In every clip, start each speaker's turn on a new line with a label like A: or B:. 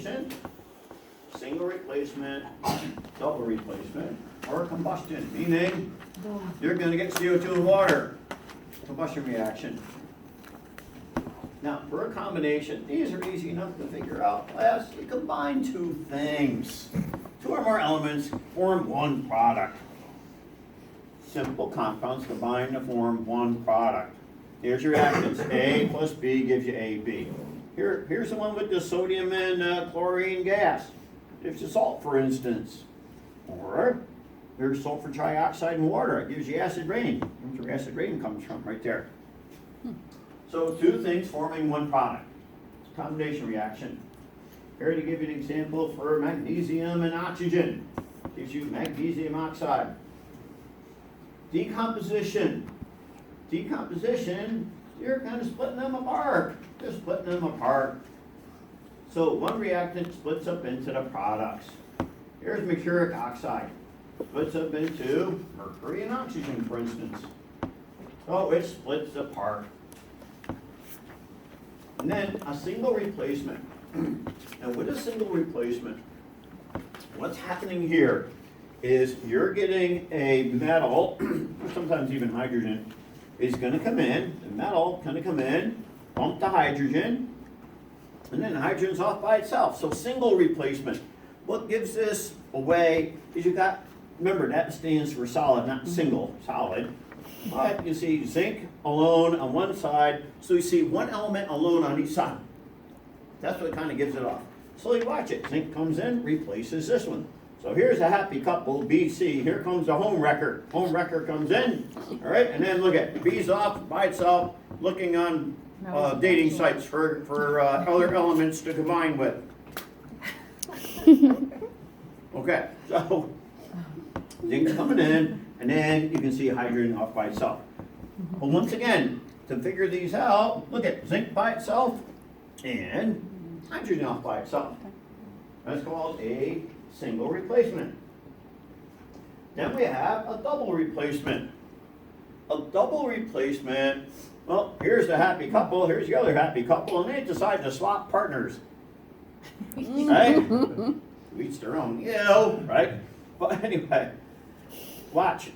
A: combination, single replacement, double replacement, or combustion, meaning you're going to get CO2 and water. Combustion reaction. Now, for a combination, these are easy enough to figure out. Class, you combine two things. Two or more elements form one product. Simple compounds combine to form one product. Here's your reactants. A plus B gives you AB. Here's the one with the sodium and chlorine gas. It's a salt, for instance. Or here's sulfur trioxide and water. It gives you acid rain. That's where acid rain comes from, right there. So two things forming one product. Combination reaction. Here to give you an example for magnesium and oxygen. Gives you magnesium oxide. Decomposition. Decomposition, you're kind of splitting them apart. Just splitting them apart. So one reactant splits up into the products. Here's mercuric oxide. Splits up into mercury and oxygen, for instance. So it splits apart. And then a single replacement. Now with a single replacement, what's happening here is you're getting a metal, or sometimes even hydrogen, is going to come in, the metal going to come in, bump the hydrogen, and then hydrogen's off by itself. So single replacement. What gives this away is you got, remember that stands for solid, not single, solid. But you see zinc alone on one side, so you see one element alone on each side. That's what kind of gives it off. So you watch it, zinc comes in, replaces this one. So here's a happy couple, B, C. Here comes the home wrecker. Home wrecker comes in, all right, and then look at B's off by itself, looking on dating sites for other elements to combine with. Okay, so zinc's coming in, and then you can see hydrogen off by itself. But once again, to figure these out, look at zinc by itself and hydrogen off by itself. That's called a single replacement. Then we have a double replacement. A double replacement, well, here's the happy couple, here's the other happy couple, and they decide to swap partners. Right? Each their own, right? But anyway, watch.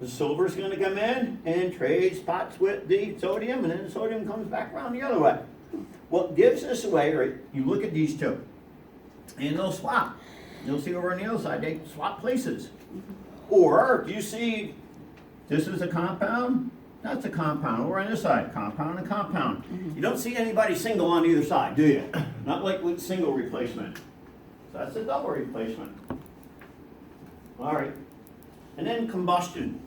A: The silver's going to come in and trade spots with the sodium, and then the sodium comes back around the other way. What gives this away, right, you look at these two, and they'll swap. You'll see over on the other side, they swap places. Or, do you see, this is a compound, that's a compound. Over on this side, compound and compound. You don't see anybody single on either side, do you? Not like with single replacement. So that's a double replacement. All right. And then combustion.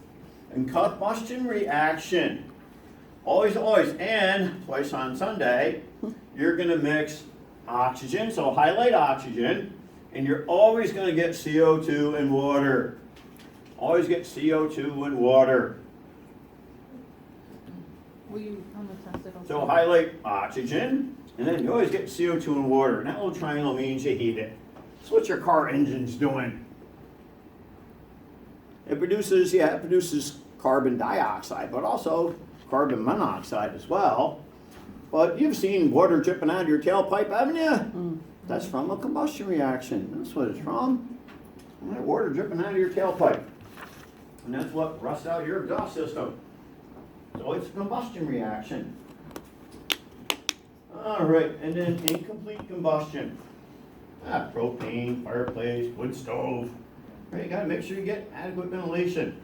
A: And combustion reaction. Always, and twice on Sunday, you're going to mix oxygen, so highlight oxygen, and you're always going to get CO2 and water. Always get CO2 and water.
B: Will you test it?
A: So highlight oxygen, and then you always get CO2 and water. And that little triangle means you heat it. That's what your car engine's doing. It produces carbon dioxide, but also carbon monoxide as well. But you've seen water dripping out of your tailpipe, haven't you? That's from a combustion reaction. That's what it's from. That water dripping out of your tailpipe. And that's what rusts out your exhaust system. So it's a combustion reaction. All right, and then incomplete combustion. Propane, fireplace, wood stove. Right, you gotta make sure you get adequate ventilation.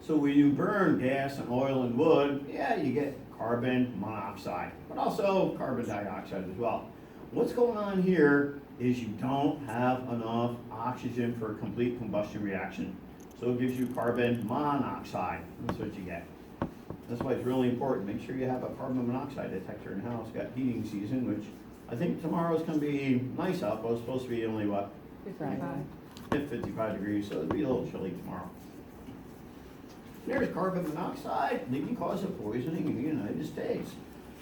A: So when you burn gas and oil and wood, you get carbon monoxide, but also carbon dioxide as well. What's going on here is you don't have enough oxygen for a complete combustion reaction. So it gives you carbon monoxide. That's what you get. That's why it's really important. Make sure you have a carbon monoxide detector in the house. Got heating season, which I think tomorrow's going to be nice out, but it's supposed to be only what? 55 degrees, so it'll be a little chilly tomorrow. There's carbon monoxide, leading cause of poisoning in the United States.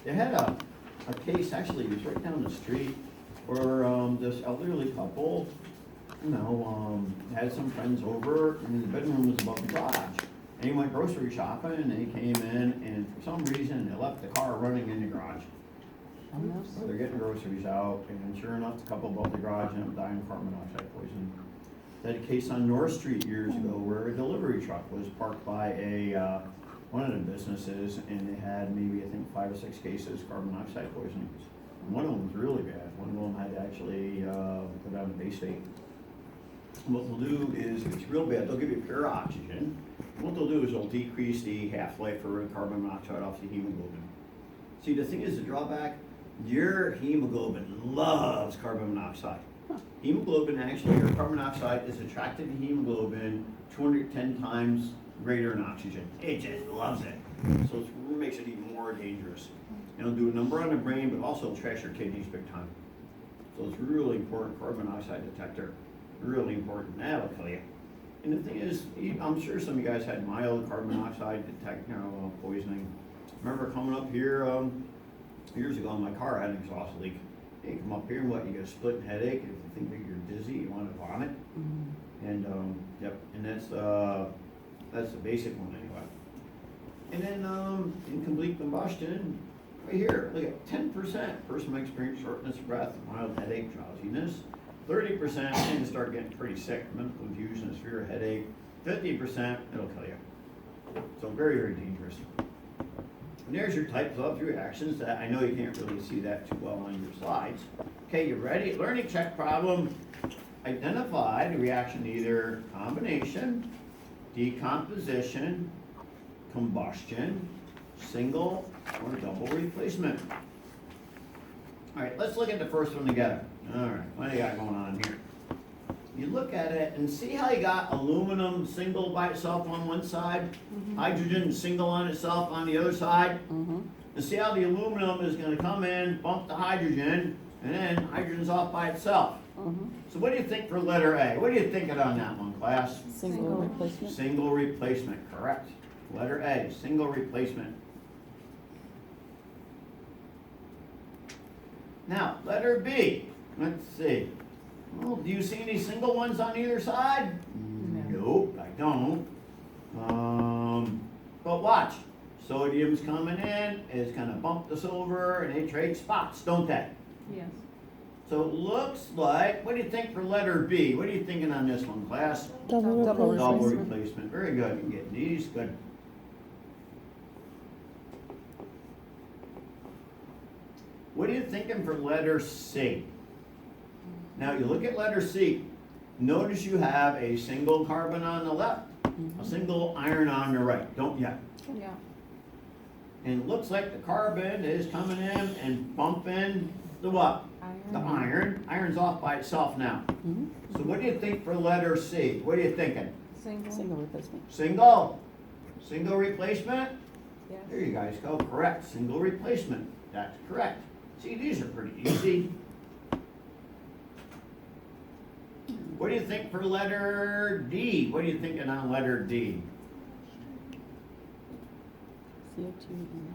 A: They had a case, actually, it was right down the street, where this elderly couple, had some friends over, and the bedroom was above the garage. And he went grocery shopping, and they came in, and for some reason, they left the car running in the garage. So they're getting groceries out, and sure enough, the couple above the garage ended up dying of carbon monoxide poisoning. They had a case on North Street years ago where a delivery truck was parked by one of the businesses, and they had maybe, I think, 5 or 6 cases of carbon monoxide poisoning. One of them was really bad. One of them had to actually go down to Bay State. What they'll do is, if it's real bad, they'll give you pure oxygen. What they'll do is they'll decrease the half-life for carbon monoxide off the hemoglobin. See, the thing is, the drawback, your hemoglobin loves carbon monoxide. Hemoglobin actually, or carbon monoxide, is attracted to hemoglobin 210 times greater than oxygen. It just loves it. So it makes it even more dangerous. And it'll do a number on the brain, but also it'll trash your kidneys big time. So it's really important, carbon monoxide detector. Really important. That'll kill you. And the thing is, I'm sure some of you guys had mild carbon monoxide poisoning. I remember coming up here years ago in my car, I had an exhaust leak. You come up here and what? You get a splitting headache. If you think that you're dizzy, you want to vomit. And yep, and that's the basic one anyway. And then incomplete combustion, right here, look at 10%. Person may experience shortness of breath, mild headache, drowsiness. 30% tend to start getting pretty sick, mental confusion, severe headache. 50%, it'll kill you. So very, very dangerous. And there's your types of reactions that I know you can't really see that too well on your slides. Okay, you ready? Learning check problem. Identify the reaction to either combination, decomposition, combustion, single, or double replacement. All right, let's look at the first one together. All right, what do you got going on here? You look at it and see how you got aluminum single by itself on one side, hydrogen single on itself on the other side? And see how the aluminum is going to come in, bump the hydrogen, and then hydrogen's off by itself. So what do you think for letter A? What are you thinking on that one, class?
C: Single replacement.
A: Single replacement, correct. Letter A, single replacement. Now, letter B, let's see. Well, do you see any single ones on either side? Nope, I don't. But watch, sodium's coming in, it's gonna bump this over, and they trade spots, don't they?
B: Yes.
A: So it looks like, what do you think for letter B? What are you thinking on this one, class?
C: Double
A: Double
C: replacement.
A: replacement, very good, you get these, good. What are you thinking for letter C? Now you look at letter C, notice you have a single carbon on the left, a single iron on the right, don't you?
B: Yeah.
A: And it looks like the carbon is coming in and bumping the what? The iron. Iron's off by itself now. So what do you think for letter C? What are you thinking?
B: Single.
C: Single replacement.
A: Single? Single replacement?
B: Yes.
A: There you guys go, correct, single replacement, that's correct. See, these are pretty easy. What do you think for letter D? What are you thinking on letter D?
C: CO2 and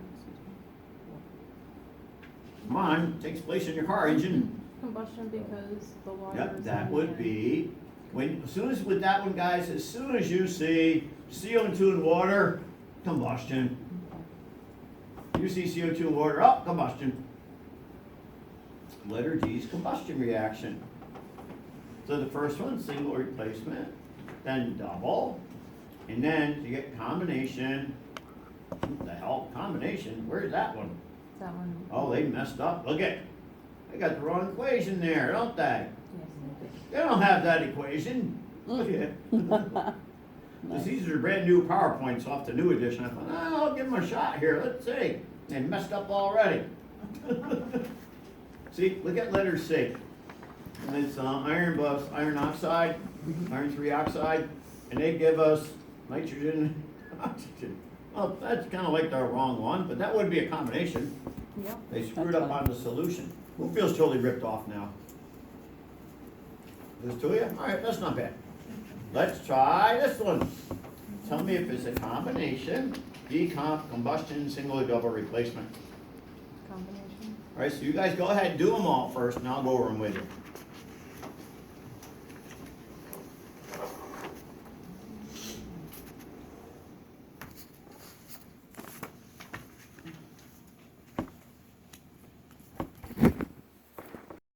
A: Come on, takes place in your car engine.
B: Combustion because the water
A: Yep,
B: is
A: that
B: in
A: would
B: there.
A: be, as soon as, with that one, guys, as soon as you see CO2 in water, combustion. You see CO2 in water, oh, combustion. Letter D is combustion reaction. So the first one, single replacement, then double, and then you get combination. What the hell, combination? Where's that one?
B: That one.
A: Oh, they messed up. Look at, they got the wrong equation there, don't they?
B: Yes.
A: They don't have that equation. Look at it. These are brand new PowerPoints off the new edition. I thought, oh, I'll give them a shot here. Let's see. They messed up already. See, look at letter C. And it's iron plus iron oxide, iron 3 oxide, and they give us nitrogen, oxygen. Well, that's kind of like the wrong one, but that would be a combination.
B: Yep.
A: They screwed
C: That's
A: up
C: fine.
A: on the solution. Who feels totally ripped off now? This to you? All right, that's not bad. Let's try this one. Tell me if it's a combination, decomp, combustion, single or double replacement.
B: Combination.
A: All right, so you guys go ahead and do them all first, and I'll go over them with you.